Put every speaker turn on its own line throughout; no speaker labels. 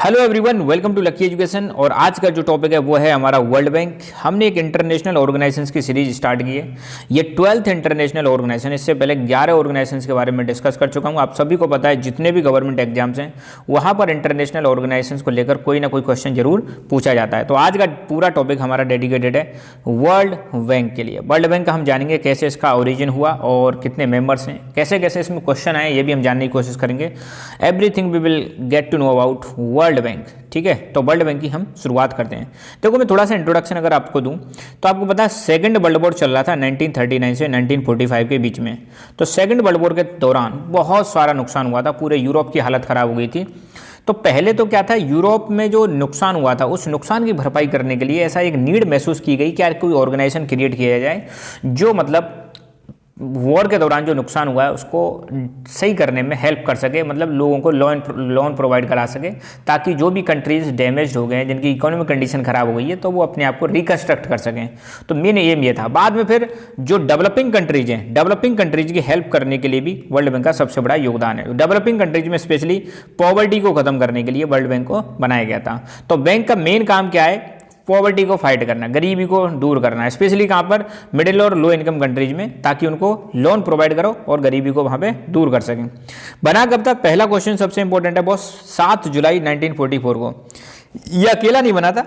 Hello everyone, welcome to lucky education. और आज का जो टॉपिक है वो है हमारा वर्ल्ड बैंक। हमने एक इंटरनेशनल ऑर्गेनाइजेशंस की सीरीज स्टार्ट की है। ये 12th इंटरनेशनल ऑर्गेनाइजेशन। इससे पहले 11 ऑर्गेनाइजेशंस के बारे में डिस्कस कर चुका हूँ। आप सभी को पता है जितने भी गवर्नमेंट एग्जाम्स हैं वहाँ पर इंटरनेशनल ऑर्गेनाइजेशंस को लेकर कोई ना कोई क्वेश्चन जरूर पूछा जाता है। तो आज का पूरा टॉपिक हमारा डेडिकेटेड है वर्ल्ड बैंक के लिए। वर्ल्ड बैंक का हम जानेंगे कैसे इसका ओरिजिन हुआ और कितने मेंबर्स हैं, कैसे कैसे इसमें क्वेश्चन आए, ये भी हम जानने की कोशिश करेंगे। Everything we will get to know about World Bank. ठीक है, तो वर्ल्ड बैंक की हम शुरुआत करते हैं। देखो, मैं थोड़ा सा इंट्रोडक्शन अगर आपको दूं तो आपको पता है सेकंड वर्ल्ड वॉर चल रहा था 1939 से 1945 के बीच में। तो सेकंड वर्ल्ड वॉर के दौरान बहुत सारा नुकसान हुआ था, पूरे यूरोप की हालत खराब हो गई थी। तो पहले तो क्या था, यूरोप में जो नुकसान हुआ था उस नुकसान की भरपाई करने के लिए ऐसा एक नीड महसूस की गई कि यार कोई ऑर्गेनाइजेशन क्रिएट किया जाए जो मतलब वॉर के दौरान जो नुकसान हुआ है उसको सही करने में हेल्प कर सके, मतलब लोगों को लोन प्रोवाइड करा सके, ताकि जो भी कंट्रीज डैमेज हो गए हैं, जिनकी इकोनॉमिक कंडीशन खराब हो गई है, तो वो अपने आप को रिकंस्ट्रक्ट कर सकें। तो मेन एम ये था। बाद में फिर जो डेवलपिंग कंट्रीज हैं, डेवलपिंग कंट्रीज की हेल्प करने के लिए भी वर्ल्ड बैंक का सबसे बड़ा योगदान है। डेवलपिंग कंट्रीज में स्पेशली पॉवर्टी को खत्म करने के लिए वर्ल्ड बैंक को बनाया गया था। तो बैंक का मेन काम क्या है? पॉवर्टी को फाइट करना, गरीबी को दूर करना है, स्पेशली कहाँ पर? मिडिल और लो इनकम कंट्रीज में, ताकि उनको लोन प्रोवाइड करो और गरीबी को वहाँ पे दूर कर सकें। बना कब था? पहला क्वेश्चन सबसे इंपॉर्टेंट है बॉस, 7 जुलाई 1944 को। ये अकेला नहीं बना था,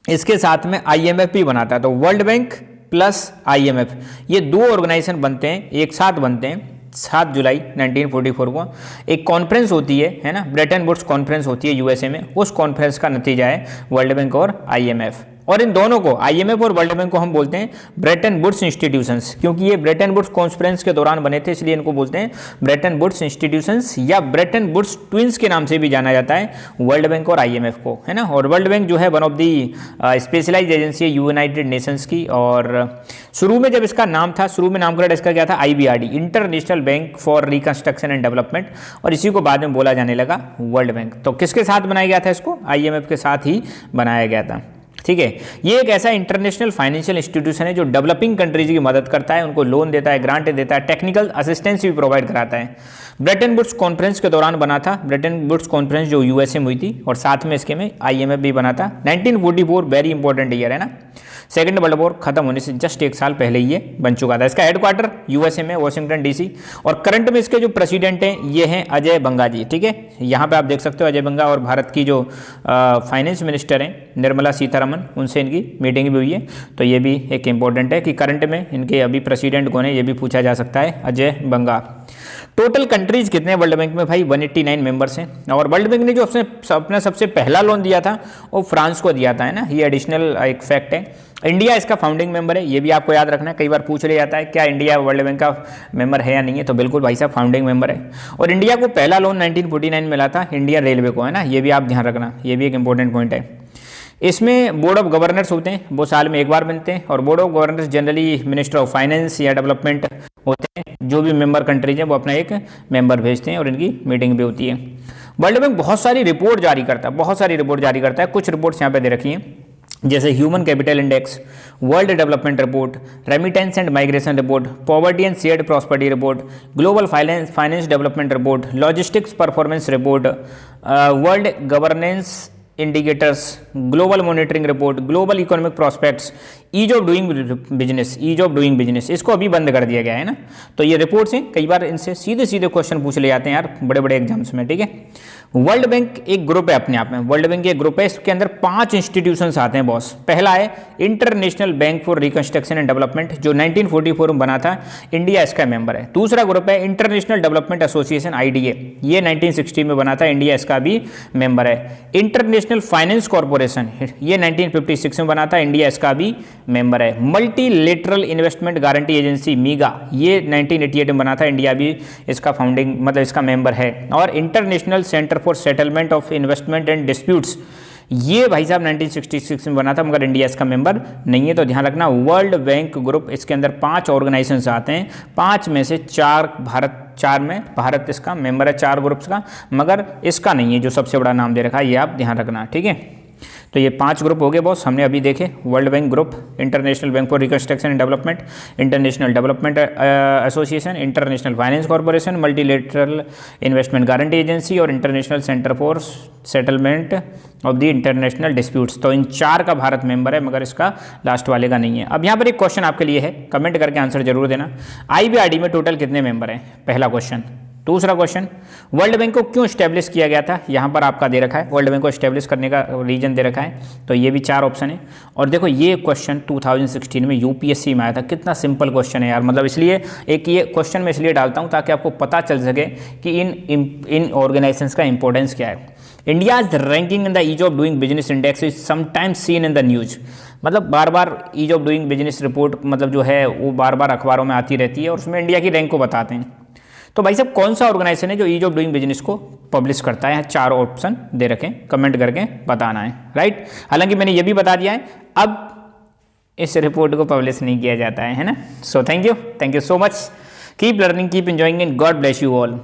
इसके साथ में IMF भी बना था। तो वर्ल्ड बैंक प्लस IMF, ये दो ऑर्गेनाइजेशन बनते हैं, एक साथ बनते हैं। 7 जुलाई 1944 को एक कॉन्फ्रेंस होती है ना, ब्रेटन वुड्स कॉन्फ्रेंस होती है USA में। उस कॉन्फ्रेंस का नतीजा है वर्ल्ड बैंक और IMF। और इन दोनों को, IMF और वर्ल्ड बैंक को, हम बोलते हैं ब्रेटन वुड्स इंस्टीट्यूशंस, क्योंकि ये ब्रेटन वुड्स कॉन्फ्रेंस के दौरान बने थे, इसलिए इनको बोलते हैं ब्रेटन वुड्स इंस्टीट्यूशंस, या ब्रेटन वुड्स ट्विंस के नाम से भी जाना जाता है वर्ल्ड बैंक और IMF को, है ना। और वर्ल्ड बैंक जो है one of the specialise agency है यूनाइटेड नेशंस की। और शुरू में जब इसका नाम था, शुरू में नामकरण इसका क्या था? IBRD, international Bank for Reconstruction and development, और इसी को बाद में बोला जाने लगा वर्ल्ड बैंक। तो किसके साथ बनाया गया था इसको? IMF के साथ ही बनाया गया था। ठीक है, ये एक ऐसा इंटरनेशनल फाइनेंशियल इंस्टीट्यूशन है जो डेवलपिंग कंट्रीज की मदद करता है, उनको लोन देता है, ग्रांट देता है, टेक्निकल असिस्टेंस भी प्रोवाइड कराता है। ब्रेटन वुड्स कॉन्फ्रेंस के दौरान बना था, ब्रेटन वुड्स कॉन्फ्रेंस जो USA में हुई थी, और साथ में इसके में IMF भी बना था। 1944 वेरी इंपॉर्टेंट ईयर है ना, सेकेंड वर्ल्ड वॉर खत्म होने से जस्ट एक साल पहले ये बन चुका था। इसका हेडक्वार्टर USA में, वॉशिंगटन DC। और करंट में इसके जो प्रेसिडेंट हैं ये हैं अजय बंगा जी। ठीक है, यहाँ पे आप देख सकते हो अजय बंगा, और भारत की जो फाइनेंस मिनिस्टर हैं निर्मला सीतारमन, उनसे इनकी मीटिंग भी हुई है। तो ये भी एक इंपॉर्टेंट है कि करंट में इनके अभी प्रेसिडेंट कौन है, ये भी पूछा जा सकता है, अजय बंगा। टोटल कंट्रीज कितने हैं वर्ल्ड बैंक में? भाई 189 मेंबर्स हैं। और वर्ल्ड बैंक ने जो अपना सबसे पहला लोन दिया था वो फ्रांस को दिया था, है ना, ये एडिशनल एक फैक्ट है। इंडिया इसका फाउंडिंग मेंबर है, ये भी आपको याद रखना है। कई बार पूछ लिया जाता है क्या इंडिया वर्ल्ड बैंक का मेंबर है या नहीं है, तो बिल्कुल भाई साहब फाउंडिंग मेंबर है। और इंडिया को पहला लोन 1949 में मिला था इंडियन रेलवे को, है ना, ये भी आप ध्यान रखना, ये भी एक इंपॉर्टेंट पॉइंट है। इसमें बोर्ड ऑफ गवर्नर्स होते हैं, वो साल में एक बार बनते हैं। और board of governors generally minister of finance या डेवलपमेंट होते हैं। जो भी मेंबर कंट्रीज हैं वो अपना एक मेंबर भेजते हैं और इनकी मीटिंग भी होती है। वर्ल्ड बैंक बहुत सारी रिपोर्ट जारी करता है, बहुत सारी रिपोर्ट जारी करता है। कुछ रिपोर्ट्स यहाँ पे दे रखी हैं, जैसे human capital index, world development report, remittance and migration report, poverty and shared prosperity report, global finance development report, logistics performance report, world governance indicators, global monitoring report, global economic prospects, ease of doing business, इसको अभी बंद कर दिया गया है ना। तो ये रिपोर्ट्स हैं, कई बार इनसे सीधे सीधे क्वेश्चन पूछ ले जाते हैं यार बड़े बड़े एग्जाम्स में। ठीक है, वर्ल्ड बैंक एक ग्रुप है अपने आप में, वर्ल्ड बैंक एक ग्रुप है, इसके अंदर 5 इंस्टीट्यूशंस आते हैं बॉस। पहला है international Bank for Reconstruction and development, जो 1944 में बना था, इंडिया इसका मेंबर है। दूसरा ग्रुप है इंटरनेशनल डेवलपमेंट एसोसिएशन IDA, ये 1960 में बना था, इंडिया इसका भी मेंबर है। इंटरनेशनल फाइनेंस कॉर्पोरेशन, ये 1956 में बना था, इंडिया इसका भी मेंबर है। Multilateral Investment Guarantee agency MIGA, ये 1988 में बना था, इंडिया भी इसका फाउंडिंग मतलब इसका मेंबर है। और International Centre for Settlement of investment and disputes, ये भाई साहब 1966 में बना था, मगर इंडिया इसका मेंबर नहीं है। तो ध्यान रखना, वर्ल्ड बैंक ग्रुप, इसके अंदर 5 ऑर्गेनाइजेशंस आते हैं, 5 में से 4 में भारत इसका मेंबर है, 4 ग्रुप्स का, मगर इसका नहीं है जो सबसे बड़ा नाम दे रखा है, ये आप ध्यान रखना। ठीक है, तो ये 5 ग्रुप हो गए बॉस, हमने अभी देखे। World Bank Group, International Bank for Reconstruction and Development, International Development Association, International Finance Corporation, Multilateral Investment Guarantee Agency और International Centre for Settlement of the International Disputes. तो इन 4 का भारत मेंबर है, मगर इसका लास्ट वाले का नहीं है। अब यहाँ पर एक क्वेश्चन आपके लिए है, कमेंट करके आंसर जरूर देना। IBRD में टोटल कितने मेंबर हैं, पहला क्वेश्चन। दूसरा क्वेश्चन, वर्ल्ड बैंक को क्यों स्टैब्लिश किया गया था, यहाँ पर आपका दे रखा है वर्ल्ड बैंक को स्टैब्लिश करने का रीजन दे रखा है, तो ये भी 4 ऑप्शन है। और देखो ये क्वेश्चन 2016 में UPSC में आया था, कितना सिंपल क्वेश्चन है यार, मतलब इसलिए एक ये क्वेश्चन मैं इसलिए डालता हूँ ताकि आपको पता चल सके कि इन ऑर्गेनाइजेशंस का इंपॉर्टेंस क्या है। India's ranking in the ease of doing business index is sometimes seen in the news, मतलब बार बार ease of doing business report मतलब जो है वो बार बार अखबारों में आती रहती है और उसमें इंडिया की रैंक को बताते हैं। तो भाई साहब कौन सा ऑर्गेनाइजेशन है जो ईज ऑफ डूइंग बिजनेस को पब्लिश करता है, 4 ऑप्शन दे रखे, कमेंट करके बताना है, राइट। हालांकि मैंने ये भी बता दिया है अब इस रिपोर्ट को पब्लिश नहीं किया जाता है ना। So thank you so much, keep learning, keep enjoying and God bless you all.